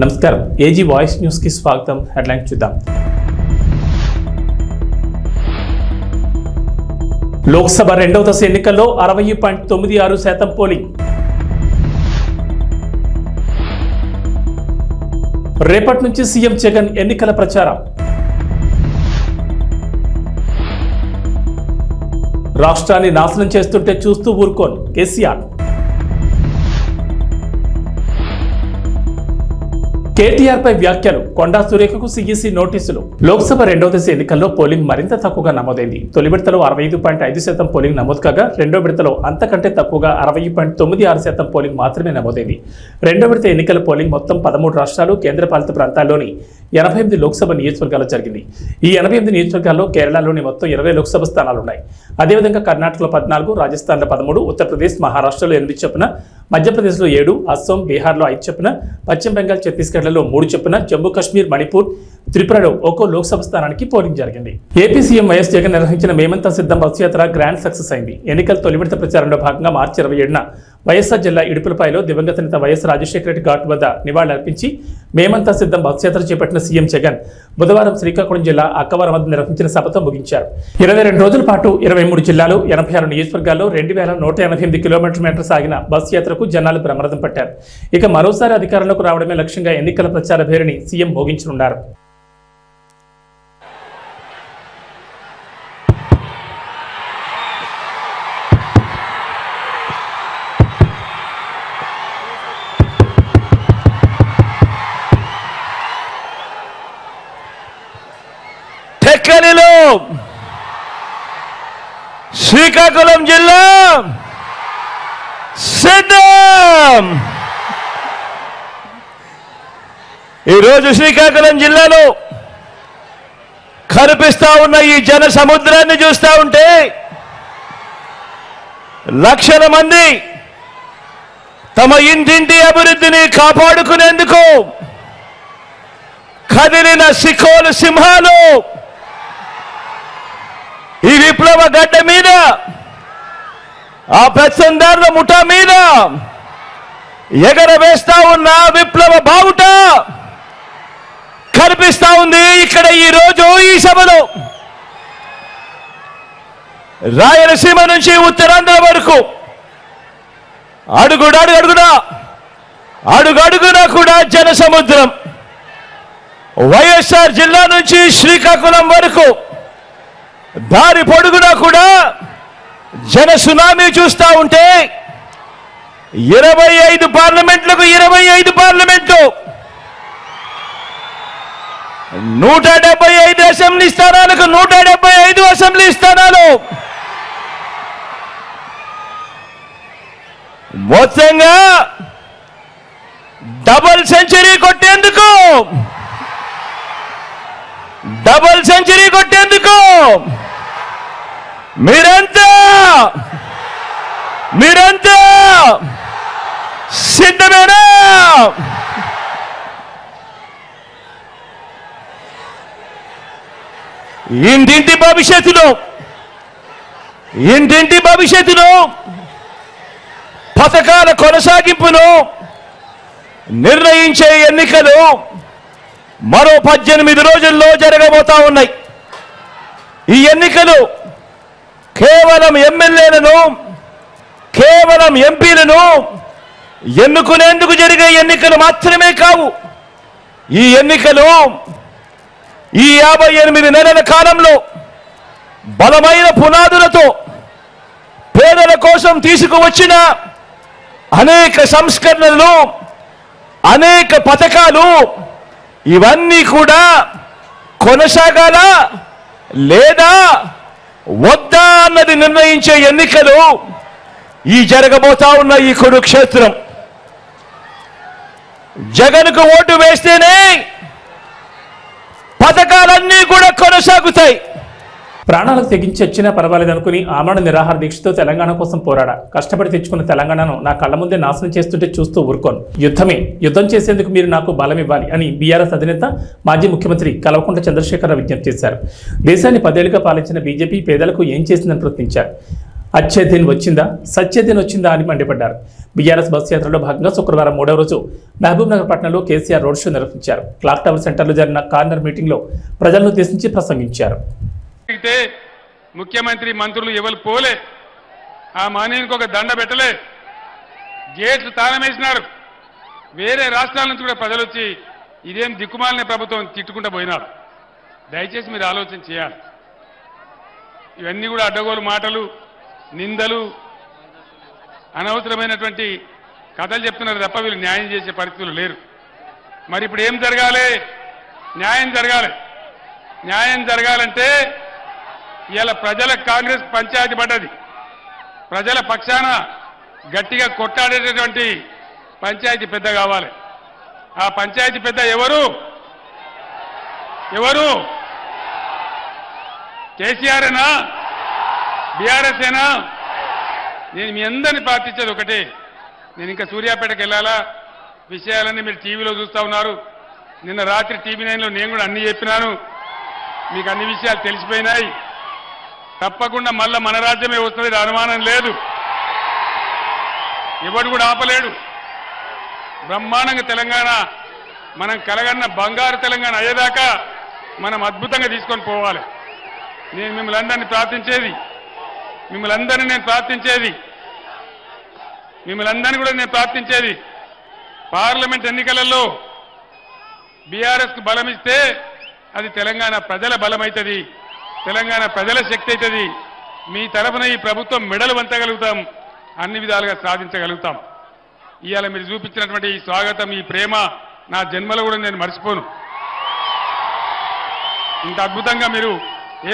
నమస్కారం AG voice news కి స్వాగతం. హెడ్లైన్స్ చూద్దాం. లోక్సభ రెండవ దశ ఎన్నికల్లో 60.96% పోలింగ్. రేపటి నుంచి సీఎం జగన్ ఎన్నికల ప్రచారం. రాష్ట్రాన్ని నాశనం చేస్తుంటే చూస్తూ ఊరుకోను కేసీఆర్. కేటీఆర్ పై వ్యాఖ్యలు, కొండా సురేఖకు సీఈసీ నోటీసులు. లోక్సభ రెండవ దశ ఎన్నికల్లో పోలింగ్ మరింత తక్కువగా నమోదైంది. తొలి విడతలో 65.5% పోలింగ్ నమోదు కాగా రెండో విడతలో అంతకంటే తక్కువగా 60.96% పోలింగ్ మాత్రమే నమోదైంది. రెండో విడత ఎన్నికల పోలింగ్ మొత్తం 13 రాష్ట్రాలు, కేంద్రపాలిత ప్రాంతాల్లోని 88 లోక్సభ నియోజకవర్గాల్లో జరిగింది. ఈ 88 నియోజకవర్గాల్లో కేరళలోని మొత్తం 20 లోక్సభ స్థానాలున్నాయి. అదేవిధంగా కర్ణాటకలో 14, రాజస్థాన్లో 13, ఉత్తరప్రదేశ్, మహారాష్ట్రలో 8 చొప్పున, మధ్యప్రదేశ్లో 7, అస్సాం, బీహార్లో 5 చొప్పున, పశ్చిమ బెంగాల్, ఛత్తీస్గఢ్లలో 3 చొప్పున, జమ్మూ కాశ్మీర్, మణిపూర్, త్రిపురలో ఒక్కో లోక్సభ స్థానానికి పోలింగ్ జరిగింది. ఏపీ సీఎం వైఎస్ జగన్ నిర్వహించిన మేమంతా సిద్ధం బస్సు యాత్ర గ్రాండ్ సక్సెస్ అయింది. ఎన్నికల తొలి విడత ప్రచారంలో భాగంగా మార్చి 27న వైఎస్ఆర్ జిల్లా ఇడుపులపాయలో దివంగత నేత వైఎస్ రాజశేఖర రెడ్డి ఘాట్ వద్ద నివాళులర్పించి మేమంతా సిద్ధం బస్సు యాత్ర చేపట్టిన సీఎం జగన్ బుధవారం శ్రీకాకుళం జిల్లా అక్కవరం వద్ద నిర్వహించిన సభతో ముగించారు. 22 రోజుల పాటు 23 జిల్లాలు, 86 నియోజకవర్గాల్లో 2188 కిలోమీటర్ల మేర సాగిన బస్సు యాత్రకు జనాలు బ్రహ్మరథం పట్టారు. ఇక మరోసారి అధికారంలోకి రావడమే లక్ష్యంగా ఎన్నికల ప్రచార భేరిని సీఎం మోగించనున్నారు. టెక్కలిలో శ్రీకాకుళం జిల్లా సిద్ధం. ఈరోజు శ్రీకాకుళం జిల్లాలో కనిపిస్తా ఉన్న ఈ జన సముద్రాన్ని చూస్తా ఉంటే లక్షల మంది తమ ఇంటింటి అభివృద్ధిని కాపాడుకునేందుకు కదిలిన సికోలు సింహాలు ఈ విప్లవ గడ్డ మీద, ఆ పెత్తందారుల ముఠా మీద ఎగరవేస్తా ఉన్న విప్లవ బావుట కనిపిస్తా ఉంది ఇక్కడ ఈ రోజు ఈ సభలో. రాయలసీమ నుంచి ఉత్తరాంధ్ర వరకు అడుగడుగునా కూడా జన సముద్రం. వైఎస్ఆర్ జిల్లా నుంచి శ్రీకాకుళం వరకు దారి పొడుగునా కూడా జన సునామీ చూస్తా ఉంటే 25 పార్లమెంట్లకు 25 పార్లమెంట్లు, 175 అసెంబ్లీ స్థానాలకు 175 అసెంబ్లీ స్థానాలు, మొత్తంగా డబుల్ సెంచరీ కొట్టేందుకు మీరంతా సిద్ధమేనా? ఇంటింటి భవిష్యత్తును పథకాల కొనసాగింపును నిర్ణయించే ఎన్నికలు మరో 18 రోజుల్లో జరగబోతా ఉన్నాయి. ఈ ఎన్నికలు కేవలం ఎమ్మెల్యేలను, కేవలం ఎంపీలను ఎన్నుకునేందుకు జరిగే ఎన్నికలు మాత్రమే కావు. ఈ ఎన్నికలు ఈ 58 నెలల కాలంలో బలమైన పునాదులతో పేదల కోసం తీసుకువచ్చిన అనేక సంస్కరణలు, అనేక పథకాలు, ఇవన్నీ కూడా కొనసాగాల లేదా వద్దా అన్నది నిర్ణయించే ఎన్నికలు ఈ జరగబోతా ఉన్న ఈ కురుక్షేత్రం. జగన్కు ఓటు వేస్తేనే పథకాలన్నీ కూడా కొనసాగుతాయి. ప్రాణాలకు తెగించి వచ్చినా పర్వాలేదనుకుని ఆమరణ నిరాహార దీక్షతో తెలంగాణ కోసం పోరాడా. కష్టపడి తెచ్చుకున్న తెలంగాణను నా కళ్ళ ముందే నాశనం చేస్తుంటే చూస్తూ ఊరుకోను. యుద్ధం చేసేందుకు మీరు నాకు బలం ఇవ్వాలి అని బీఆర్ఎస్ అధినేత మాజీ ముఖ్యమంత్రి కల్వకుంట్ల చంద్రశేఖరరావు విజ్ఞప్తి చేశారు. దేశాన్ని 10 ఏళ్లుగా పాలించిన బీజేపీ పేదలకు ఏం చేసిందని ప్రశ్నించారు. అచ్చేదిన్ వచ్చిందా సత్యదిన్ వచ్చిందా అని మండిపడ్డారు. బీఆర్ఎస్ బస్సు యాత్రలో భాగంగా శుక్రవారం 3వ రోజు మహబూబ్ నగర్ పట్టణంలో కేసీఆర్ రోడ్ షో నిర్వహించారు. క్లాక్ టవర్ సెంటర్లో జరిగిన కార్నర్ మీటింగ్లో ప్రజలను ఉద్దేశించి ప్రసంగించారు. ముఖ్యమంత్రి మంత్రులు ఎవరు పోలే, ఆ మానవునికి ఒక దండ పెట్టలే, గేట్లు తాళం వేసినారు. వేరే రాష్ట్రాల నుంచి కూడా ప్రజలు వచ్చి ఇదేం దిక్కుమాలిన ప్రభుత్వం తిట్టుకుంటూ పోయినారు. దయచేసి మీరు ఆలోచన చేయాలి. ఇవన్నీ కూడా అడ్డగోలు మాటలు, నిందలు, అనవసరమైనటువంటి కథలు చెప్తున్నారు తప్ప వీళ్ళు న్యాయం చేసే పరిస్థితులు లేరు. మరి ఇప్పుడు ఏం జరగాలి? న్యాయం జరగాలి. న్యాయం జరగాలంటే ఇలా ప్రజల కాంగ్రెస్ పంచాయతీ పడ్డది. ప్రజల పక్షాన గట్టిగా కొట్టాడేటటువంటి పంచాయతీ పెద్ద కావాలి. ఆ పంచాయతీ పెద్ద ఎవరు? కేసీఆర్ ఏనా? బీఆర్ఎస్ ఏనా? నేను మీ అందరినీ ప్రార్థించేది ఒకటే, నేను ఇంకా సూర్యాపేటకు వెళ్ళాలా, విషయాలన్నీ మీరు టీవీలో చూస్తూ ఉన్నారు. నిన్న రాత్రి TV9లో నేను కూడా అన్ని చెప్పినాను, మీకు అన్ని విషయాలు తెలిసిపోయినాయి. తప్పకుండా మళ్ళా మన రాజ్యమే వస్తుంది, అనుమానం లేదు. ఎవడు కూడా ఆపలేడు. బ్రహ్మాండంగా తెలంగాణ మనం కలగన్న బంగారు తెలంగాణ అయ్యేదాకా మనం అద్భుతంగా తీసుకొని పోవాలి. నేను మిమ్మల్ని అందరినీ ప్రార్థించేది, పార్లమెంట్ ఎన్నికలలో బీఆర్ఎస్కు బలం ఇస్తే అది తెలంగాణ ప్రజల బలమైతుంది, తెలంగాణ ప్రజల శక్తి అవుతుంది. మీ తరఫున ఈ ప్రభుత్వం మెడలు వంచగలుగుతాం, అన్ని విధాలుగా సాధించగలుగుతాం. ఇవాళ మీరు చూపించినటువంటి ఈ స్వాగతం, ఈ ప్రేమ నా జన్మలో కూడా నేను మర్చిపోను. ఇంత అద్భుతంగా మీరు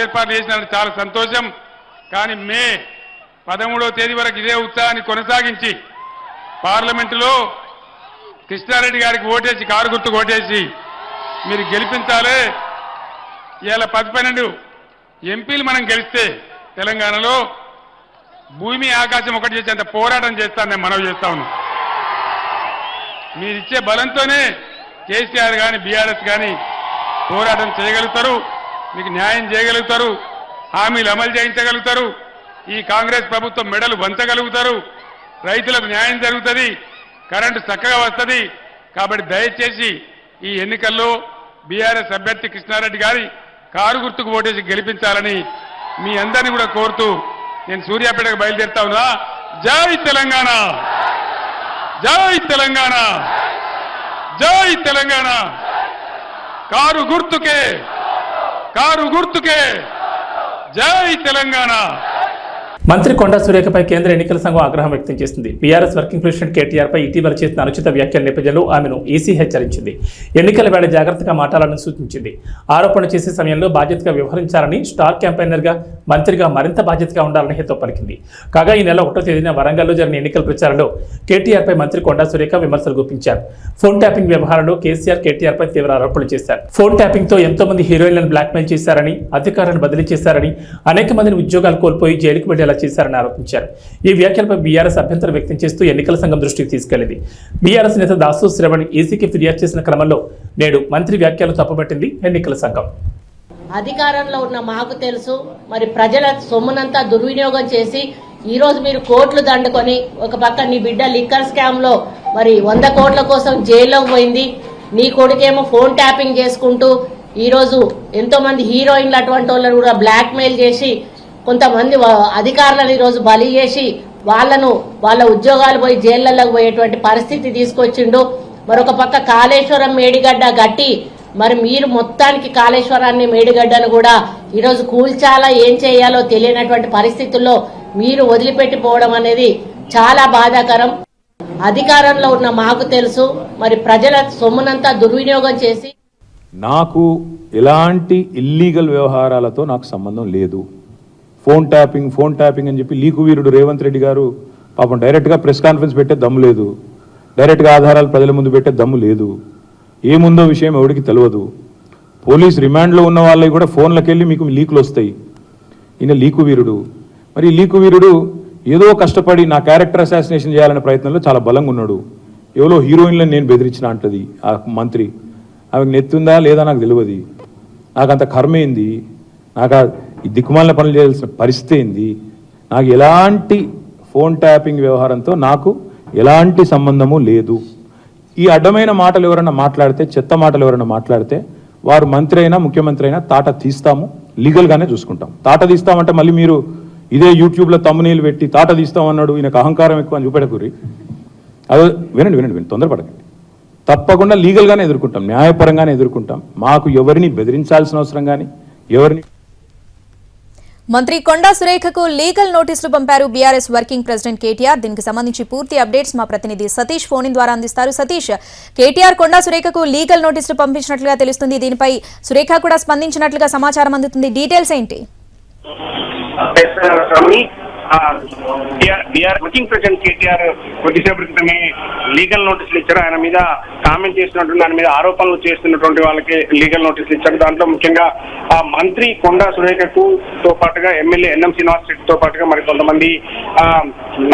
ఏర్పాటు చేసినట్టు చాలా సంతోషం. కానీ మే 13వ తేదీ వరకు ఇదే ఉత్సాహాన్ని కొనసాగించి పార్లమెంటులో కృష్ణారెడ్డి గారికి ఓటేసి, కారు గుర్తుకు ఓటేసి మీరు గెలిపించాలి. ఇవాళ 10-12 ఎంపీలు మనం గెలిస్తే తెలంగాణలో భూమి ఆకాశం ఒకటి చేసేంత పోరాటం చేస్తాను, నేను మనవి చేస్తా ఉన్నాను. మీరిచ్చే బలంతోనే కేసీఆర్ కానీ బీఆర్ఎస్ కానీ పోరాటం చేయగలుగుతారు, మీకు న్యాయం చేయగలుగుతారు, హామీలు అమలు చేయించగలుగుతారు, ఈ కాంగ్రెస్ ప్రభుత్వం మెడలు వంచగలుగుతారు, రైతులకు న్యాయం జరుగుతుంది, కరెంటు చక్కగా వస్తుంది. కాబట్టి దయచేసి ఈ ఎన్నికల్లో బీఆర్ఎస్ అభ్యర్థి కృష్ణారెడ్డి గారి కారు గుర్తుకు ఓటేసి గెలిపించాలని మీ అందరినీ కూడా కోరుతూ నేను సూర్యాపేటకు బయలుదేరుతా ఉన్నా. జై తెలంగాణ, జై తెలంగాణ, జై తెలంగాణ. కారు గుర్తుకే, జై తెలంగాణ. మంత్రి కొండా సురేఖపై కేంద్ర ఎన్నికల సంఘం ఆగ్రహం వ్యక్తం చేసింది. బీఆర్ఎస్ వర్కింగ్ ప్రెసిడెంట్ కేటీఆర్పై ఇటీవల చేసిన అనుచిత వ్యాఖ్యల నేపథ్యంలో ఆమెను ఈసీ హెచ్చరించింది. ఎన్నికల వేళ జాగ్రత్తగా మాట్లాడాలని సూచించింది. ఆరోపణ చేసే సమయంలో బాధ్యతగా వ్యవహరించాలని, స్టార్ క్యాంపెయినర్గా మంత్రిగా మరింత బాధ్యతగా ఉండాలని హితవు పలికింది. కాగా ఈ నెల 1వ తేదీన వరంగల్లో జరిగిన ఎన్నికల ప్రచారంలో కేటీఆర్పై మంత్రి కొండా సురేఖ విమర్శలు గుప్పించారు. ఫోన్ ట్యాపింగ్ వ్యవహారంలో కేసీఆర్ కేటీఆర్పై తీవ్ర ఆరోపణలు చేశారు. ఫోన్ ట్యాపింగ్తో ఎంతో మంది హీరోయిన్లను బ్లాక్మెయిల్ చేశారని, అధికారులను బదిలీ చేశారని, అనేక మందిని ఉద్యోగాలు కోల్పోయి జైలుకు వెళ్లేలా చేశారని ఆరోపించారు. ఈ వ్యాఖ్యలపై బీఆర్ఎస్ అభ్యంతరం వ్యక్తం చేస్తూ ఎన్నికల సంఘం దృష్టికి తీసుకెళ్లింది. బీఆర్ఎస్ నేత దాసు శ్రవణ్ ఈసీకి ఫిర్యాదు చేసిన క్రమంలో నేడు మంత్రి వ్యాఖ్యలు తప్పుపట్టింది ఎన్నికల సంఘం. అధికారంలో ఉన్న మాకు తెలుసు, మరి ప్రజల సొమ్మునంతా దుర్వినియోగం చేసి ఈ రోజు మీరు కోట్లు దండుకొని ఒక పక్క నీ బిడ్డ లిక్కర్ స్కామ్ లో మరి 100 కోట్ల కోసం జైల్లోకి పోయింది, నీ కొడుకేమో ఫోన్ ట్యాపింగ్ చేసుకుంటూ ఈ రోజు ఎంతో మంది హీరోయిన్లు అటువంటి వాళ్ళని కూడా బ్లాక్ మెయిల్ చేసి కొంతమంది అధికారులను ఈరోజు బలి చేసి వాళ్ళ ఉద్యోగాలు పోయి జైళ్లలోకి పోయేటువంటి పరిస్థితి తీసుకొచ్చిండు. మరొక పక్క కాళేశ్వరం మేడిగడ్డ గట్టి మరి మీరు మొత్తానికి కాళేశ్వరాన్ని మేడిగడ్డను కూడా ఈరోజు కూల్చాలా, ఏం చేయాలో తెలియనటువంటి పరిస్థితుల్లో మీరు వదిలిపెట్టిపోవడం అనేది చాలా బాధాకరం. అధికారంలో ఉన్న మాకు తెలుసు, మరి ప్రజల సొమ్మునంతా దుర్వినియోగం చేసి నాకు ఎలాంటి ఇల్లీగల్ వ్యవహారాలతో నాకు సంబంధం లేదు. ఫోన్ ట్యాపింగ్ అని చెప్పి లీకు వీరుడు రేవంత్ రెడ్డి గారు పాపం డైరెక్ట్గా ప్రెస్ కాన్ఫరెన్స్ పెట్టే దమ్ము లేదు, డైరెక్ట్గా ఆధారాలు ప్రజల ముందు పెట్టే దమ్ము లేదు, ఏముందో విషయం ఎవరికి తెలియదు. పోలీస్ రిమాండ్లో ఉన్న వాళ్ళకి కూడా ఫోన్లకు వెళ్ళి మీకు లీకులు వస్తాయి. ఈయన లీకు వీరుడు. మరి లీకు వీరుడు ఏదో కష్టపడి నా క్యారెక్టర్ అసాసినేషన్ చేయాలనే ప్రయత్నంలో చాలా బలంగా ఉన్నాడు. ఎవరో హీరోయిన్లను నేను బెదిరించిన అంటది ఆ మంత్రి. ఆమెకు నెత్తుందా లేదా నాకు తెలియదు. నాకు అంత కర్మ ఏంది, నాకు ఈ దిక్కుమాలిన పనులు చేయాల్సిన పరిస్థితి ఏంది, నాకు ఎలాంటి ఫోన్ ట్యాపింగ్ వ్యవహారంతో నాకు ఎలాంటి సంబంధము లేదు. ఈ అడ్డమైన మాటలు ఎవరైనా మాట్లాడితే, చెత్త మాటలు ఎవరైనా మాట్లాడితే వారు మంత్రి అయినా ముఖ్యమంత్రి అయినా తాట తీస్తాము, లీగల్గానే చూసుకుంటాం. తాట తీస్తామంటే మళ్ళీ మీరు ఇదే యూట్యూబ్లో తమ్మునీళ్ళు పెట్టి తాట తీస్తామన్నాడు ఈయనకు అహంకారం ఎక్కువ అని చూపెడకూరి. అదే వినండి, తొందరపడకండి. తప్పకుండా లీగల్గానే ఎదుర్కొంటాం, న్యాయపరంగానే ఎదుర్కొంటాం. మాకు ఎవరిని బెదిరించాల్సిన అవసరం కానీ ఎవరిని. మంత్రి కొండా సురేఖకు లీగల్ నోటీసులు పంపారు బీఆర్ఎస్ వర్కింగ్ ప్రెసిడెంట్ కేటీఆర్. దీనికి సంబంధించి పూర్తి అప్డేట్స్ మా ప్రతినిధి సతీష్ ఫోన్ ద్వారా అందిస్తారు. సతీష్, కేటీఆర్ కొండా సురేఖకు లీగల్ నోటీసులు పంపించినట్లుగా తెలుస్తుంది. దీనిపై సురేఖ కూడా స్పందించినట్లుగా సమాచారం అందుతుంది. డీటెయిల్స్ ఏంటి? వర్కింగ్ ప్రెసిడెంట్ కేటీఆర్ కొద్దిసేపటి క్రితమే లీగల్ నోటీసులు ఇచ్చారు. ఆయన మీద కామెంట్ చేస్తున్నటువంటి, దాని మీద ఆరోపణలు చేస్తున్నటువంటి వాళ్ళకి లీగల్ నోటీసులు ఇచ్చారు. దాంట్లో ముఖ్యంగా మంత్రి కొండా సురేఖకు తో పాటుగా ఎమ్మెల్యే ఎన్ఎం శ్రీనివాస్ రెడ్డితో పాటుగా మరి కొంతమంది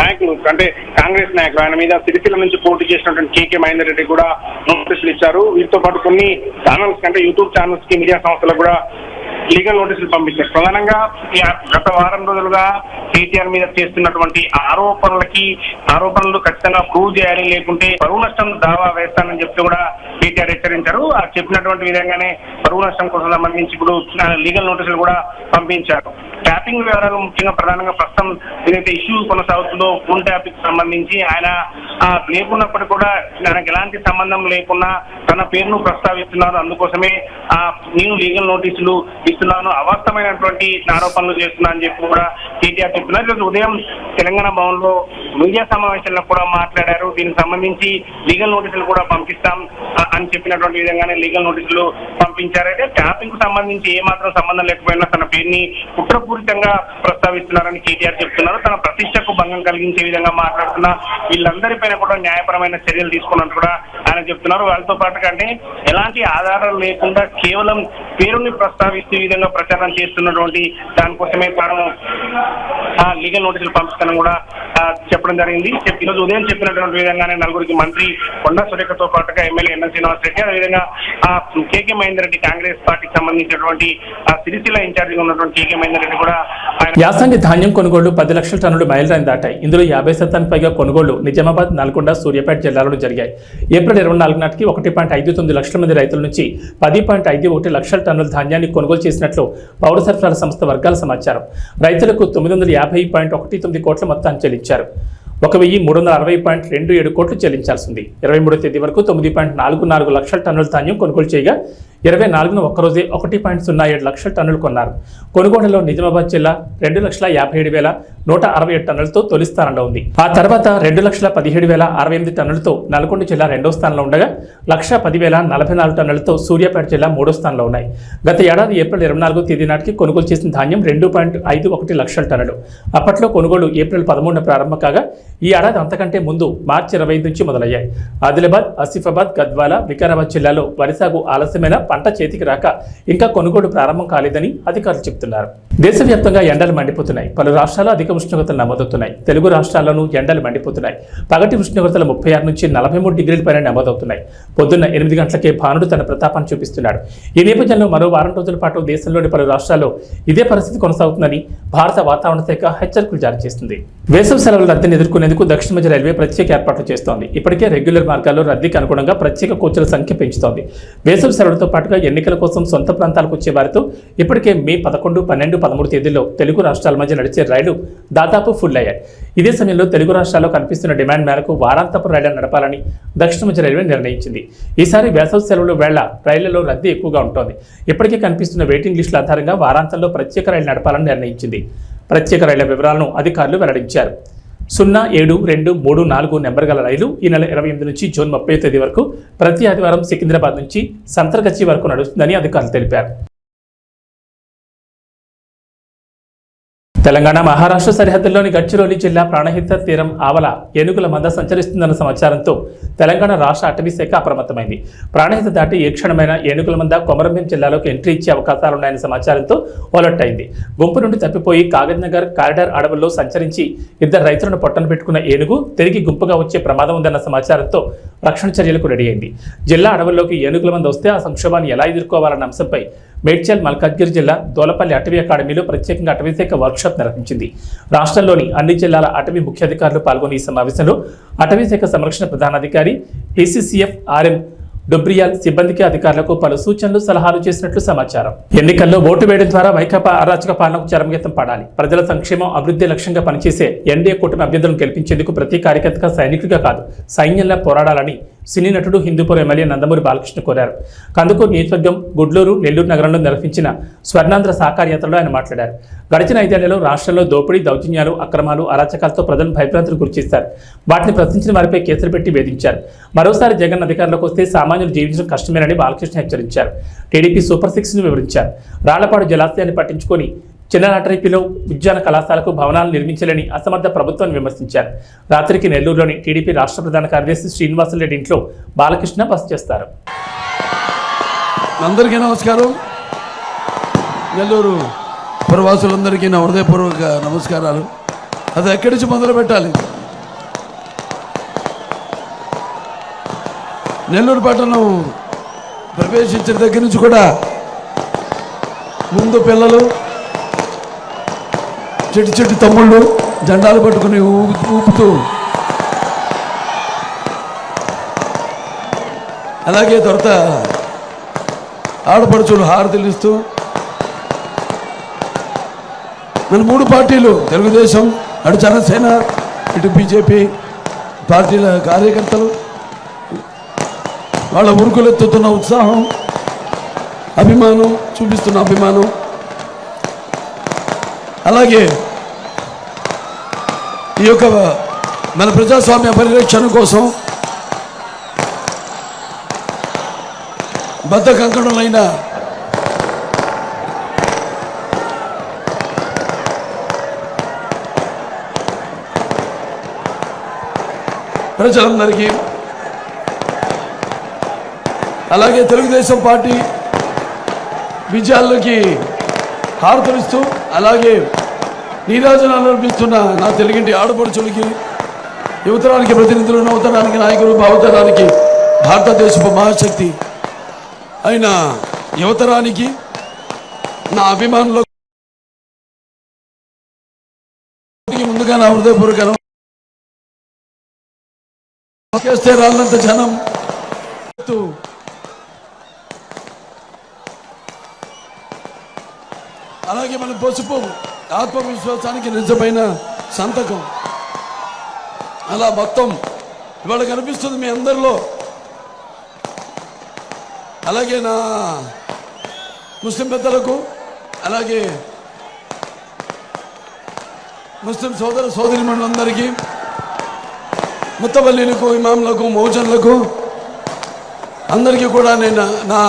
నాయకులు, అంటే కాంగ్రెస్ నాయకులు, ఆయన మీద సిరిసిల్ల నుంచి పోటీ చేసినటువంటి కేకే మహేందర్ రెడ్డి కూడా నోటీసులు ఇచ్చారు. వీటితో పాటు కొన్ని ఛానల్స్ అంటే యూట్యూబ్ ఛానల్స్ కి, మీడియా సంస్థలకు కూడా లీగల్ నోటీసులు పంపించారు. ప్రధానంగా గత వారం రోజులుగా కేటీఆర్ మీద చేస్తున్నటువంటి ఆరోపణలు ఖచ్చితంగా ప్రూవ్ చేయాలి, లేకుంటే పరువు నష్టం దావా వేస్తానని చెప్తూ కూడా కేటీఆర్ హెచ్చరించారు. ఆ చెప్పినటువంటి విధంగానే పరువు నష్టం కోసం సంబంధించి ఇప్పుడు లీగల్ నోటీసులు కూడా పంపించారు. ట్యాపింగ్ వివరాలు ముఖ్యంగా ప్రధానంగా ప్రస్తుతం ఏదైతే ఇష్యూ కొనసాగుతుందో ఫోన్ ట్యాపింగ్ సంబంధించి ఆయన లేకున్నప్పటికీ కూడా ఆయనకు ఎలాంటి సంబంధం లేకుండా తన పేరును ప్రస్తావిస్తున్నారు. అందుకోసమే నేను లీగల్ నోటీసులు ఇస్తున్నాను, అవాస్తవమైనటువంటి ఆరోపణలు చేస్తున్నా అని చెప్పి కూడా కేటీఆర్ చెప్తున్నారు. ఈరోజు ఉదయం తెలంగాణ భవన్ లో మీడియా సమావేశంలో కూడా మాట్లాడారు. దీనికి సంబంధించి లీగల్ నోటీసులు కూడా పంపిస్తాం అని చెప్పినటువంటి విధంగానే లీగల్ నోటీసులు పంపించారు. అయితే ట్యాపింగ్ కు సంబంధించి ఏమాత్రం సంబంధం లేకపోయినా తన పేరుని కుట్రపూరితంగా ప్రస్తావిస్తున్నారని కేటీఆర్ చెప్తున్నారు. తన ప్రతిష్టకు భంగం కలిగించే విధంగా మాట్లాడుతున్న వీళ్ళందరిపైన కూడా న్యాయపరమైన చర్యలు తీసుకున్నట్టు కూడా ఆయన చెప్తున్నారు. వాళ్ళతో పాటు కంటే ఎలాంటి ఆధారాలు లేకుండా కేవలం పేరుని ప్రస్తావిస్తూ ఈ విధంగా ప్రచారం చేస్తున్నటువంటి దానికోసమే తాను లీగల్ నోటీసులు పంపిస్తానని కూడా చెప్పడం జరిగింది. ఈరోజు ఉదయం చెప్పినటువంటి విధంగానే నలుగురికి మంత్రి కొండా సురేఖతో పాటుగా ఎమ్మెల్యే ఎన్ఎం శ్రీనివాస్ రెడ్డి, అదేవిధంగా కేకే మహేందర్ రెడ్డి కాంగ్రెస్ పార్టీకి సంబంధించినటువంటి సిరిసిల్ల ఇన్ఛార్జిగా ఉన్నటువంటి కేకే మహేందర్ రెడ్డి కూడా యాసంగి ధాన్యం కొనుగోళ్లు 10 లక్షల టన్నులు మైలురాయిని దాటాయి. ఇందులో 50% పైగా కొనుగోళ్లు నిజామాబాద్, నల్గొండ, సూర్యాపేట జిల్లాలలో జరిగాయి. ఏప్రిల్ 24 నాటికి 1.59 లక్షల మంది రైతుల నుంచి 10.51 లక్షల టన్నుల ధాన్యాన్ని కొనుగోలు చేసినట్లు పౌర సరఫరాల సంస్థ వర్గాల సమాచారం. రైతులకు 950.19 కోట్ల మొత్తాన్ని చెల్లించారు. 1360.27 కోట్లు చెల్లించాల్సి ఉంది. 23వ తేదీ వరకు 9.44 లక్షల టన్నుల ధాన్యం కొనుగోలు చేయగా 24న ఒక్కరోజే 1.07 లక్షల టన్నులు కొన్నారు. కొనుగోలులో నిజామాబాద్ జిల్లా 2,57,167 టన్నులతో తొలి స్థానంలో ఉంది. ఆ తర్వాత 2,17,068 టన్నులతో నల్గొండ జిల్లా రెండో స్థానంలో ఉండగా 1,10,044 టన్నులతో సూర్యాపేట జిల్లా మూడో స్థానంలో ఉన్నాయి. గత ఏడాది ఏప్రిల్ 24వ తేదీ నాటికి కొనుగోలు చేసిన ధాన్యం 2.51 లక్షల టన్నులు. అప్పట్లో కొనుగోలు ఏప్రిల్ 13న ప్రారంభం కాగా ఈ ఏడాది అంతకంటే ముందు మార్చి 25 నుంచి మొదలయ్యాయి. ఆదిలాబాద్, ఆసిఫాబాద్, గద్వాల, వికారాబాద్ జిల్లాలో వరి సాగు ఆలస్యమైన పంట చేతికి రాక ఇంకా కొనుగోలు ప్రారంభం కాలేదని అధికారులు చెబుతున్నారు. దేశవ్యాప్తంగా ఎండలు మండిపోతున్నాయి. పలు రాష్ట్రాల్లో అధిక ఉష్ణోగ్రతలు నమోదవుతున్నాయి. తెలుగు రాష్ట్రాల్లోనూ ఎండలు మండిపోతున్నాయి. పగటి ఉష్ణోగ్రతలు 36 నుంచి 43 డిగ్రీల పైన నమోదవుతున్నాయి. పొద్దున్న 8 గంటలకే భానుడు తన ప్రతాపాన్ని చూపిస్తున్నాడు. ఈ నేపథ్యంలో మరో వారం రోజుల పాటు దేశంలోని పలు రాష్ట్రాల్లో ఇదే పరిస్థితి కొనసాగుతుందని భారత వాతావరణ శాఖ హెచ్చరికలు జారీ చేస్తుంది. వేసవి సెలవుల రద్దీని ఎదుర్కొనేందుకు దక్షిణ మధ్య రైల్వే ప్రత్యేక ఏర్పాట్లు చేస్తోంది. ఇప్పటికే రెగ్యులర్ మార్గాల్లో రద్దీకి అనుగుణంగా ప్రత్యేక కోచ్ల సంఖ్య పెంచుతోంది. వేసవి సెలవులతో పాటుగా ఎన్నికల కోసం సొంత ప్రాంతాలకు వచ్చే వారితో ఇప్పటికే మే 11, 12, 13 తేదీల్లో తెలుగు రాష్ట్రాల మధ్య నడిచే రైళ్లు దాదాపు ఫుల్ అయ్యాయి. ఇదే సమయంలో తెలుగు రాష్ట్రాల్లో కనిపిస్తున్న డిమాండ్ మేరకు వారాంతపు రైళ్లను నడపాలని దక్షిణ మధ్య రైల్వే నిర్ణయించింది. ఈసారి వేసవి సెలవుల వేళ రైళ్లలో రద్దీ ఎక్కువగా ఉంటుంది. ఇప్పటికే కనిపిస్తున్న వెయిటింగ్ లిస్టుల ఆధారంగా వారాంతంలో ప్రత్యేక రైళ్లు నడపాలని నిర్ణయించింది. ప్రత్యేక రైళ్ల వివరాలను అధికారులు వెల్లడించారు. 072334 నెంబర్ గల రైలు ఈ నెల 28 నుంచి జూన్ 30 తేదీ వరకు ప్రతి ఆదివారం సికింద్రాబాద్ నుంచి సంతర్గచ్చి వరకు నడుస్తుందని అధికారులు తెలిపారు. తెలంగాణ మహారాష్ట్ర సరిహద్దుల్లోని గడ్చిరోలి జిల్లా ప్రాణహిత తీరం ఆవల ఏనుగుల మంద సంచరిస్తుందన్న సమాచారంతో తెలంగాణ రాష్ట్ర అటవీ శాఖ అప్రమత్తమైంది. ప్రాణహిత దాటి ఏ క్షణమైన ఏనుగుల మంద కొమరంభీం జిల్లాలోకి ఎంట్రీ ఇచ్చే అవకాశాలున్నాయన్న సమాచారంతో అలర్ట్ అయింది. గుంపు నుండి తప్పిపోయి కాగజ్నగర్ కారిడార్ అడవుల్లో సంచరించి 2 రైతులను పొట్టన పెట్టుకున్న ఏనుగు తిరిగి గుంపుగా వచ్చే ప్రమాదం ఉందన్న సమాచారంతో రక్షణ చర్యలకు రెడీ అయింది. జిల్లా అడవుల్లోకి ఏనుగుల మంద వస్తే ఆ సంక్షోభాన్ని ఎలా ఎదుర్కోవాలన్న అంశంపై మేడ్చల్ మల్కాజ్గిరి జిల్లా దోలపల్లి అటవీ అకాడమీలో ప్రత్యేకంగా అటవీశాఖ వర్క్షాప్ నిర్వహించింది. రాష్ట్రంలోని అన్ని జిల్లాల అటవీ ముఖ్యాధికారులు పాల్గొన్న ఈ సమావేశంలో అటవీశాఖ సంరక్షణ ప్రధానాధికారి PCCF RM డొబ్రియాల్ సిబ్బందికి అధికారులకు పలు సూచనలు సలహాలు చేసినట్లు సమాచారం. ఎన్నికల్లో ఓటు వేయడం ద్వారా వైకాపా అరాచక పాలనకు చరమగీతం పాడాలి. ప్రజల సంక్షేమం అభివృద్ధి లక్ష్యంగా పనిచేసే ఎన్డీఏ కూటమి అభ్యర్థులను గెలిపించేందుకు ప్రతి కార్యకర్తగా సైనికుడిగా కాదు సైన్యంలా పోరాడాలని సినీ నటుడు హిందూపూర్ ఎమ్మెల్యే నందమూరి బాలకృష్ణ కోరారు. కందుకూరు నియోజకవర్గం గుడ్లూరు నెల్లూరు నగరంలో నిర్వహించిన స్వర్ణాంధ్ర సాకార యాత్రలో ఆయన మాట్లాడారు. గడిచిన 5 ఏళ్లలో రాష్ట్రంలో దోపిడీ, దౌర్జన్యాలు, అక్రమాలు, అరాచకాలతో ప్రజలను భయభ్రాంతులకు గురిచేశారు. వాటిని ప్రశ్నించిన వారిపై కేసులు పెట్టి వేధించారు. మరోసారి జగన్ అధికారంలోకి వస్తే సామాన్యులు జీవించడం కష్టమేనని బాలకృష్ణ హెచ్చరించారు. టీడీపీ సూపర్ 6ను వివరించారు. రాళ్లపాడు జలాశయాన్ని పట్టించుకొని చిన్ననాటరిపిలో ఉద్యాన కళాశాలకు భవనాలు నిర్మించాలని అసమర్థ ప్రభుత్వాన్ని విమర్శించారు. రాత్రికి నెల్లూరులోని టీడీపీ రాష్ట్ర ప్రధాన కార్యదర్శి శ్రీనివాసరెడ్డి ఇంట్లో బాలకృష్ణ బస చేస్తారు. అందరికీ నమస్కారం. నెల్లూరు ప్రవాసులందరికీ నా హృదయపూర్వక నమస్కారాలు. అది ఎక్కడి నుంచి మొదలు పెట్టాలి? నెల్లూరు పట్టణం ప్రవేశించిన దగ్గర నుంచి కూడా ముందు పిల్లలు, చెట్టు తమ్ముళ్ళు జెండాలు పట్టుకుని ఊపుతూ, అలాగే తర్వాత ఆడపడుచులు హారతులు ఇస్తూ, మన 3 పార్టీలు తెలుగుదేశం, అటు జనసేన, ఇటు బీజేపీ పార్టీల కార్యకర్తలు వాళ్ళ ఉరుకులెత్తుతున్న ఉత్సాహం, అభిమానం, చూపిస్తున్న అభిమానం, అలాగే ఈ యొక్క మన ప్రజాస్వామ్య పరిరక్షణ కోసం బద్ధ కంకణులైన ప్రజలందరికీ, అలాగే తెలుగుదేశం పార్టీ విజయాల్లోకి హారతులిస్తూ, అలాగే నీరాజనాలు అర్పిస్తున్న నా తెలుగింటి ఆడపడుచులకి, యువతరానికి ప్రతినిధులు, నవతరానికి నాయకులు, భావతరానికి భారతదేశపు మహాశక్తి అయిన యువతరానికి నా అభిమానులకు ముందుగా నా హృదయపూర్వక చేస్తే రాళ్ళంత జనం, అలాగే మన పసుపు ఆత్మవిశ్వాసానికి నిజమైన సంతకం. అలా మొత్తం ఇవాళ కనిపిస్తుంది మీ అందరిలో. అలాగే నా ముస్లిం పెద్దలకు, అలాగే ముస్లిం సోదర సోదరిమణులందరికీ, ముత్తవల్లీలకు, ఇమాంలకు, మౌజన్లకు అందరికీ కూడా నేను నా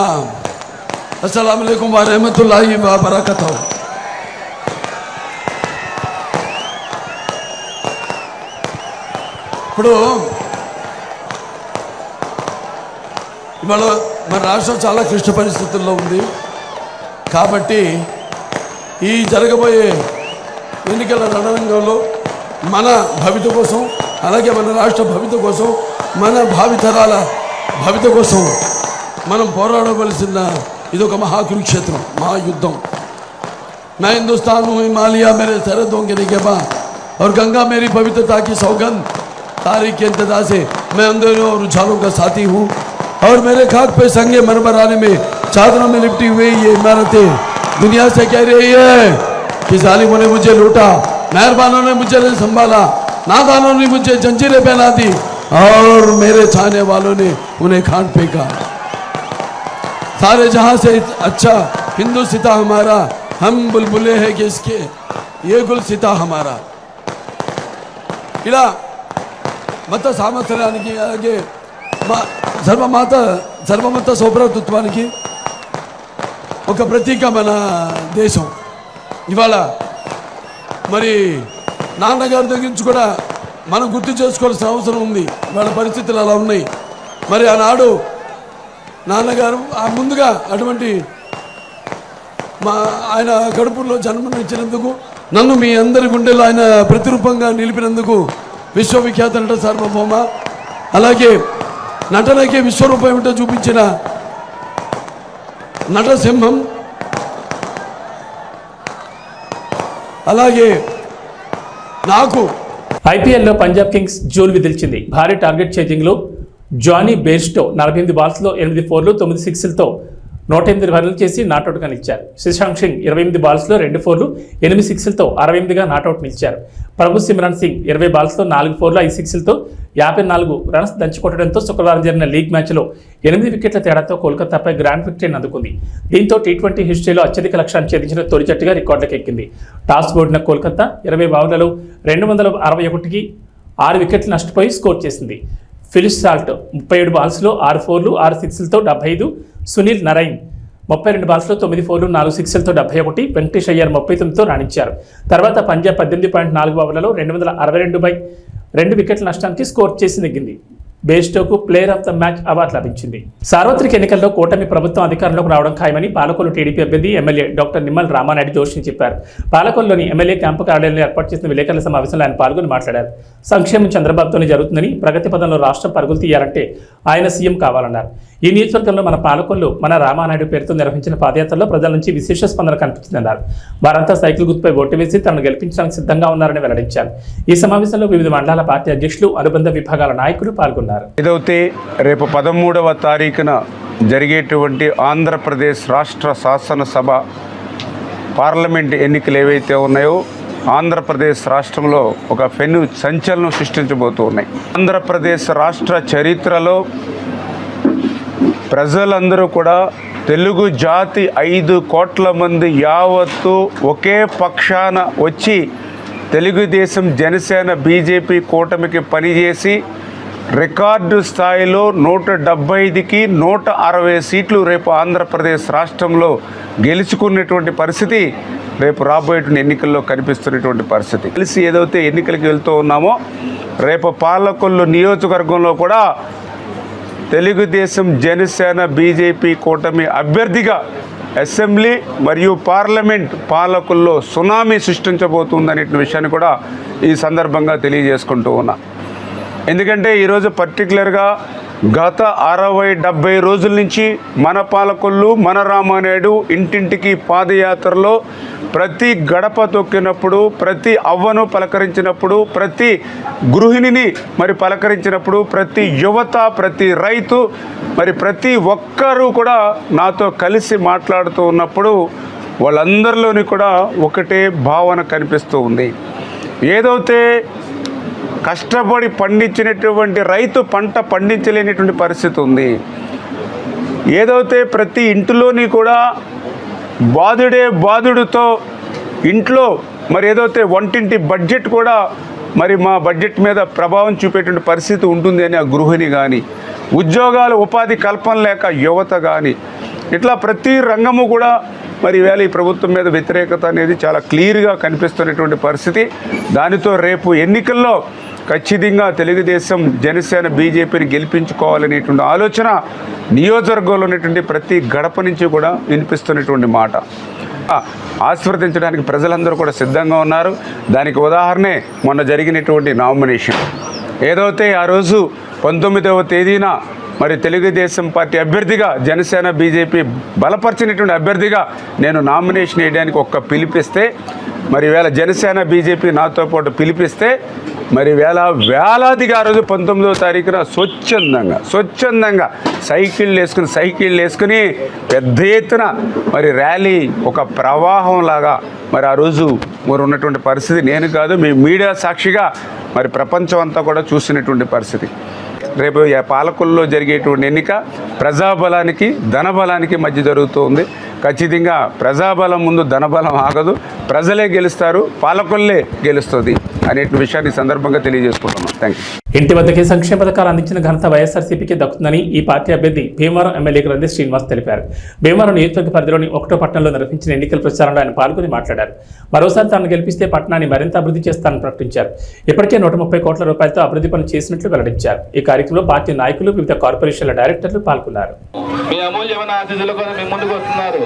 అస్సలాము అలైకుం వ రహమతుల్లాహి వ బరకాతుహు. ఇప్పుడు ఇవాళ మన రాష్ట్రం చాలా క్లిష్ట పరిస్థితుల్లో ఉంది. కాబట్టి ఈ జరగబోయే ఎన్నికల రణరంగంలో మన భవిత కోసం, అలాగే మన రాష్ట్ర భవిత కోసం, మన భావితరాల భవిత కోసం మనం పోరాడవలసిన ఇదొక మహాకురుక్షేత్రం, महायुद्धम। मैं हिंदुस्तान हूँ, हिमालय मेरे सरहदों के निगहबा और गंगा मेरी पवित्रता की सौगंध। तारीख के इंतजार से मैं अंधेरों और उछालों का साथी हूँ और मेरे खाक पे संगे मरमर आने में चादरों में लिपटी हुई ये इमारतें दुनिया से कह रही है कि जालिमों ने मुझे लूटा, मेहरबानों ने मुझे संभाला, नादानों ने मुझे जंजीरें पहना दी और मेरे चाहने वालों ने उन्हें खान फेंका। सारे जहां से अच्छा हिंदू सिता हमारा, हम बुलबुले हैं कि इसके ये गुल सिता हमारा। ఇలా మత సామర్థ్యానికి, అలాగే సర్వమత సౌభ్రాతృత్వానికి ఒక ప్రతీక మన దేశం. ఇవాళ మరి నాన్నగారి దగ్గర నుంచి కూడా మనం గుర్తు చేసుకోవాల్సిన అవసరం ఉంది. వాళ్ళ పరిస్థితులు అలా ఉన్నాయి. మరి ఆనాడు నాన్నగారు ముందుగా అటువంటి ఆయన కడుపులో జన్మనిచ్చినందుకు, నన్ను మీ అందరి గుండెలో ఆయన ప్రతిరూపంగా నిలిపినందుకు విశ్వవిఖ్యాత నట సార్వభౌమ, అలాగే నటనకే విశ్వరూపం ఏమిటో చూపించిన నటసింహం అలాగే నాకు ఐపీఎల్లో పంజాబ్ కింగ్స్ జోల్ విదిల్చింది. భారీ టార్గెట్ చేజింగ్లో జానీ బేర్స్టో 48 బాల్స్లో 8 4లు 9 6లతో 108 రన్లు చేసి నాటౌట్గా నిలిచారు. శశాంక్ సింగ్ 28 బాల్స్లో 2 4లు 8 6లతో 68గా నాటౌట్ నిలిచారు. ప్రభు సిమ్రాన్ సింగ్ 20 బాల్స్లో 4 4లు 5 6లతో 54 రన్స్ దంచుకొట్టడంతో శుక్రవారం జరిగిన లీగ్ మ్యాచ్లో 8 వికెట్ల తేడాతో కోల్కతాపై గ్రాండ్ విక్టరీని అందుకుంది. దీంతో టీ20 హిస్టరీలో అత్యధిక లక్ష్యాన్ని ఛేదించిన తొలి జట్టుగా రికార్డులకు ఎక్కింది. టాస్ ఓడిన కోల్కతా 20 ఓవర్లలో 261కి 6 వికెట్లు నష్టపోయి స్కోర్ చేసింది. ఫిలిస్ సాల్ట్ 37 బాల్స్లో 6 4లు 6 6లతో 75, సునీల్ నరైన్ 32 బాల్స్లో 9 4లు 4 6లతో 71, వెంకటేష్ అయ్యర్ 39తో రాణించారు. తర్వాత పంజాబ్ 18.4 ఓవర్లలో 262 వికెట్ల నష్టానికి స్కోర్ చేసి నెగ్గింది. బేస్టోకు player of the match award లభించింది. సార్వత్రిక ఎన్నికల్లో కూటమి ప్రభుత్వం అధికారంలోకి రావడం ఖాయమని పాలకొల్లు టీడీపీ అభ్యర్థి ఎమ్మెల్యే డాక్టర్ నిమ్మల రామానాయుడు జోషి చెప్పారు. పాలకొల్లులోని ఎమ్మెల్యే క్యాంపు కార్యాలయంలో ఏర్పాటు చేసిన విలేకరుల సమావేశంలో ఆయన పాల్గొని మాట్లాడారు. సంక్షేమం చంద్రబాబుతోనే జరుగుతుందని, ప్రగతి పదంలో రాష్ట్రం పరుగులు తీయాలంటే ఆయన సీఎం కావాలన్నారు. ఈ నియోజకవర్గంలో మన పాలకొల్లు మన రామానాయుడు పేరుతో నిర్వహించిన పాదయాత్రలో ప్రజల నుంచి విశేష స్పందన కనిపించిందన్నారు. వారంతా సైకిల్ గుర్తుపై ఓటు వేసి తనను గెలిపించడానికి సిద్ధంగా ఉన్నారని వెల్లడించారు. ఈ సమావేశంలో వివిధ మండలాల పార్టీ అధ్యక్షులు, అనుబంధ విభాగాల నాయకులు పాల్గొన్నారు. ఏదైతే రేపు 13వ తారీఖున జరిగేటువంటి ఆంధ్రప్రదేశ్ రాష్ట్ర శాసనసభ పార్లమెంట్ ఎన్నికలు ఏవైతే ఉన్నాయో ఆంధ్రప్రదేశ్ రాష్ట్రంలో ఒక పెను సంచలనం సృష్టించబోతూ ఉన్నాయి. ఆంధ్రప్రదేశ్ రాష్ట్ర చరిత్రలో ప్రజలందరూ కూడా తెలుగు జాతి 5 కోట్ల మంది యావత్తు ఒకే పక్షాన వచ్చి తెలుగుదేశం, జనసేన, బీజేపీ కూటమికి పనిచేసి రికార్డు స్థాయిలో 175కి 160 సీట్లు రేపు ఆంధ్రప్రదేశ్ రాష్ట్రంలో గెలుచుకున్నటువంటి పరిస్థితి రేపు రాబోయేటువంటి ఎన్నికల్లో కనిపిస్తున్నటువంటి పరిస్థితి. కలిసి ఏదైతే ఎన్నికలకు వెళ్తూ ఉన్నామో రేపు పాలకొల్లు నియోజకవర్గంలో కూడా తెలుగుదేశం, జనసేన, బీజేపీ కూటమి అభ్యర్థిగా అసెంబ్లీ మరియు పార్లమెంట్ పాలకుల్లో సునామీ సృష్టించబోతుందనే విషయాన్ని కూడా ఈ సందర్భంగా తెలియజేసుకుంటూ ఉన్నా. ఎందుకంటే ఈరోజు పర్టికులర్గా గత 60-70 రోజుల నుంచి మన పాలకొల్లు, మన రామానాయుడు ఇంటింటికి పాదయాత్రలో ప్రతి గడప తొక్కినప్పుడు, ప్రతి అవ్వను పలకరించినప్పుడు, ప్రతి గృహిణిని మరి పలకరించినప్పుడు, ప్రతి యువత, ప్రతి రైతు, మరి ప్రతి ఒక్కరూ కూడా నాతో కలిసి మాట్లాడుతూ ఉన్నప్పుడు వాళ్ళందరిలోని కూడా ఒకటే భావన కనిపిస్తూ ఉంది. ఏదైతే కష్టపడి పండించినటువంటి రైతు పంట పండించలేనటువంటి పరిస్థితి ఉంది. ఏదైతే ప్రతి ఇంటిలోని కూడా బాధుడితో ఇంట్లో మరి ఏదైతే వంటింటి బడ్జెట్ కూడా మరి మా బడ్జెట్ మీద ప్రభావం చూపేటువంటి పరిస్థితి ఉంటుంది అని ఆ గృహిణి కానీ, ఉద్యోగాలు ఉపాధి కల్పన లేక యువత కానీ, ఇట్లా ప్రతి రంగము కూడా మరి వేళ ఈ ప్రభుత్వం మీద వ్యతిరేకత అనేది చాలా క్లియర్గా కనిపిస్తున్నటువంటి పరిస్థితి. దానితో రేపు ఎన్నికల్లో ఖచ్చితంగా తెలుగుదేశం, జనసేన, బీజేపీని గెలిపించుకోవాలనేటువంటి ఆలోచన నియోజకవర్గంలో ఉన్నటువంటి ప్రతి గడప నుంచి కూడా వినిపిస్తున్నటువంటి మాట. ఆశీర్వదించడానికి ప్రజలందరూ కూడా సిద్ధంగా ఉన్నారు. దానికి ఉదాహరణే మొన్న జరిగినటువంటి నామినేషన్. ఏదైతే ఆ రోజు 19వ తేదీన మరి తెలుగుదేశం పార్టీ అభ్యర్థిగా, జనసేన, బీజేపీ బలపరిచినటువంటి అభ్యర్థిగా నేను నామినేషన్ వేయడానికి ఒక్క పిలిపిస్తే, మరి వేళ జనసేన, బీజేపీ నాతో పాటు పిలిపిస్తే మరి వేలాదిగా ఆ రోజు 19వ తారీఖున స్వచ్ఛందంగా సైకిళ్ళు వేసుకుని పెద్ద ఎత్తున మరి ర్యాలీ, ఒక ప్రవాహం లాగా మరి ఆ రోజు మరి ఉన్నటువంటి పరిస్థితి నేను కాదు, మీ మీడియా సాక్షిగా మరి ప్రపంచం అంతా కూడా చూసినటువంటి పరిస్థితి. రేపు పాలకొల్లులో జరిగేటువంటి ఎన్నిక ప్రజాబలానికి, ధనబలానికి మధ్య జరుగుతుంది. ఖచ్చితంగా ప్రజాబలం ముందు ధనబలం ఆగదు, ప్రజలే గెలుస్తారు, పాలకొల్లే గెలుస్తుంది అనే విషయాన్ని సందర్భంగా తెలియజేసుకుంటున్నాం. Thank you. ఇంటి వద్దకే సంక్షేమ పథకాలు అందించిన ఘనత వైఎస్ఆర్సీపీకి దక్కుతుందని ఈ పార్టీ అభ్యర్థి భీమవరం ఎమ్మెల్యే గ్రంథి శ్రీనివాస్ తెలిపారు. భీమవరం నియోజకవర్గ పరిధిలోని 1వ పట్టణంలో నిర్వహించిన ఎన్నికల ప్రచారంలో ఆయన పాల్గొని మాట్లాడారు. మరోసారి తాను గెలిపిస్తే పట్టణాన్ని మరింత అభివృద్ధి చేస్తానని ప్రకటించారు. ఇప్పటికే 130 కోట్ల రూపాయలతో అభివృద్ధి పనులు చేసినట్లు వెల్లడించారు. ఈ కార్యక్రమంలో పార్టీ నాయకులు, వివిధ కార్పొరేషన్ల డైరెక్టర్లు పాల్గొన్నారు. మీ అమూల్యమైన ఆశీస్సుల కోసం మీ ముందుకు వస్తున్నారు.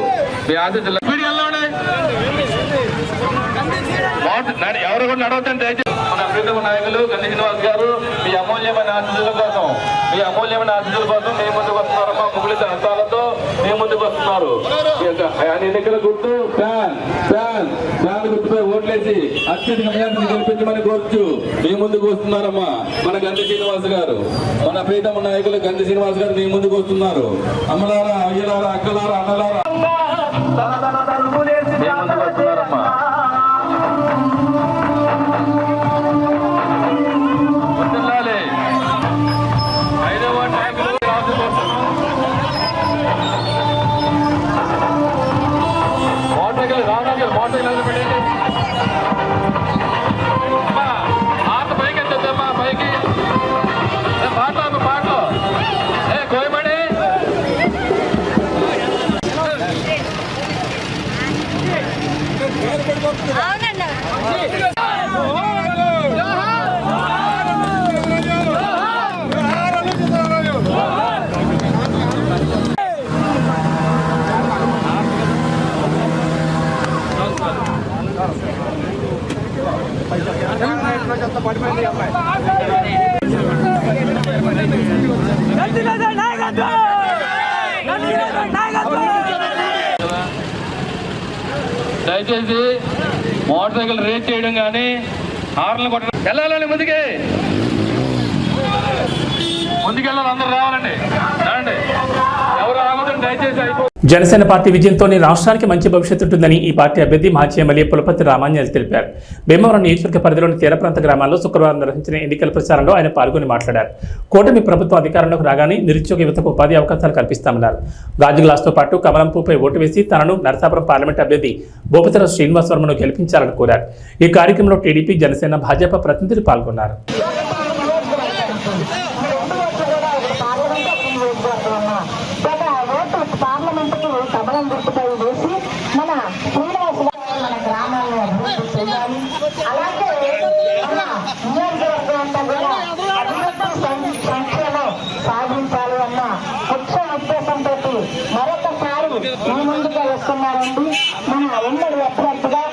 మీ ఆశీస్సులు ఎవరు కూడా నడవద్దని దయచేసి మన ప్రీతమ నాయకులు గంధి శ్రీనివాస్ గారు మీ అమూల్యమైన ఆశీస్సుల కోసం మీ ముందుకు వస్తున్నారమ్మా. ముగుళిత హస్తాలతో మీ ముందుకు వస్తున్నారు. ఎన్నికల గుర్తు ఫ్యాన్ గుర్తుపై ఓట్లేసి అత్యధిక మెజార్టీని గెలిపించమని కోరుచు మీ ముందుకు వస్తున్నారమ్మా. మన గంధి శ్రీనివాస్ గారు, మన ప్రీతమ నాయకులు గంధి శ్రీనివాస్ గారు మీ ముందుకు వస్తున్నారు. అమ్మలారా, అయ్యలారా, అక్కలారా, అన్నలారా మీ ముందుకు వస్తున్నారమ్మా. దయచేసి మోటార్ సైకిల్ రేస్ చేయడం కానీ హార్న్లు కొట్టడం, వెళ్ళాలని ముందుకెళ్ళాలి. అందరూ రావాలండి. ఎవరు రాకూడదు దయచేసి. జనసేన పార్టీ విజయంతోనే రాష్ట్రానికి మంచి భవిష్యత్తు ఉంటుందని ఈ పార్టీ అభ్యర్థి మాజీ ఎమ్మెల్యే పులపర్తి రామాంజనేయులు తెలిపారు. భీమవరం నియోజకవర్గ పరిధిలోని తీర ప్రాంత గ్రామాల్లో శుక్రవారం నిర్వహించిన ఎన్నికల ప్రచారంలో ఆయన పాల్గొని మాట్లాడారు. కూటమి ప్రభుత్వం అధికారంలోకి రాగానే నిరుద్యోగ యువతకు ఉపాధి అవకాశాలు కల్పిస్తామన్నారు. గాజు గ్లాస్తో పాటు కమలంపూపై ఓటు వేసి తనను నరసాపురం పార్లమెంట్ అభ్యర్థి భూపతిరాజు శ్రీనివాస్ వర్మను గెలిపించాలని కోరారు. ఈ కార్యక్రమంలో టీడీపీ, జనసేన, భాజపా ప్రతినిధులు పాల్గొన్నారు. సాధించాలి అన్న ముఖ్య ఉద్దేశంతో మరొకసారి మీ ముందుగా వస్తున్నారండి. మన ఉమ్మడి అభ్యర్థిగా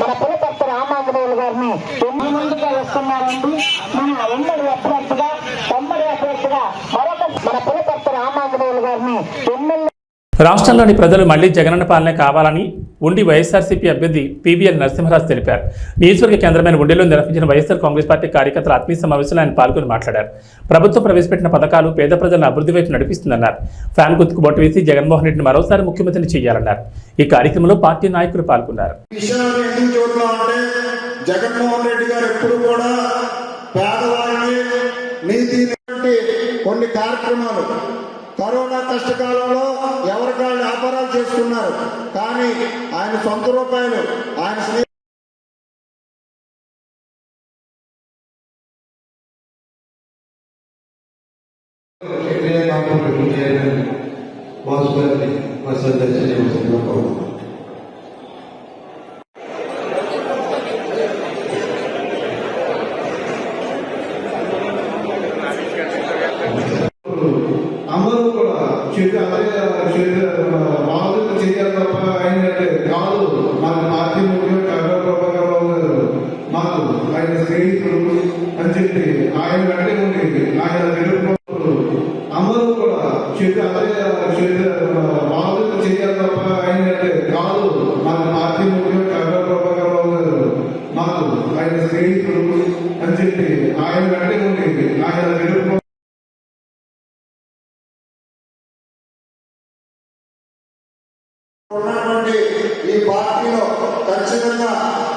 మన పులపర్తి రామాంజనేయులు గారిని మీ ముందుగా వస్తున్నారండి. మన ఉమ్మడి అభ్యర్థిగా మన పులపర్తి రామాంజనేయులు గారిని ఎమ్మెల్యే. రాష్ట్రంలోని ప్రజలు మళ్లీ జగనన్న పాలనే కావాలని ఉండి వైఎస్ఆర్సీపీ అభ్యర్థి పీవీఎల్ నరసింహరాజు తెలిపారు. నియోజకవర్గ కేంద్రమైన ఉండిలో నిర్వహించిన వైఎస్ఆర్ కాంగ్రెస్ పార్టీ కార్యకర్తల ఆత్మీయ సమావేశంలో ఆయన పాల్గొని మాట్లాడారు. ప్రభుత్వం ప్రవేశపెట్టిన పథకాలు పేద ప్రజలను అభివృద్ధి వైపు నడిపిస్తుందన్నారు. ఫ్యాన్ గుర్తుకు బొట్టు వేసి జగన్మోహన్ రెడ్డిని మరోసారి ముఖ్యమంత్రిని చేయాలన్నారు. ఈ కార్యక్రమంలో పార్టీ నాయకులు పాల్గొన్నారు. జగన్మోహన్ రెడ్డి గారు ఎప్పుడు కూడా పేదవారిని నీతి కొన్ని కార్యక్రమాలు కరోనా కష్టకాలంలో ఎవరికాళ్ళు వ్యాపారాలు చేసుకున్నారు. కానీ ఆయన సొంత రూపాయలు ఆయన అందరూ కూడా మామూలుగా చేయాలి తప్ప ఆయనంటే కాదు. మన పార్టీ ముఖ్యం చంద్రబాబు గారు మాకు ఆయన స్నేహితులు అని చెప్పి ఆయన అంటే ఉండేది. ఆయన అందరూ కూడా మామూలుగా చేయాలి తప్ప ఆయనంటే కాదు. మన పార్టీ ముఖ్యం చంద్రబాబు గారు మాకు ఆయన స్నేహితులు అని చెప్పి ఆయన అంటే ఉండేది. ఆయన ఉన్నటువంటి ఈ పార్టీలో ఖచ్చితంగా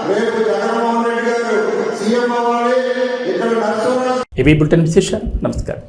రేపు జగన్మోహన్ రెడ్డి గారు సీఎం అవ్వాలి. ఇక్కడ ఇవి బులెటిన్ విశేషాలు. నమస్కారం.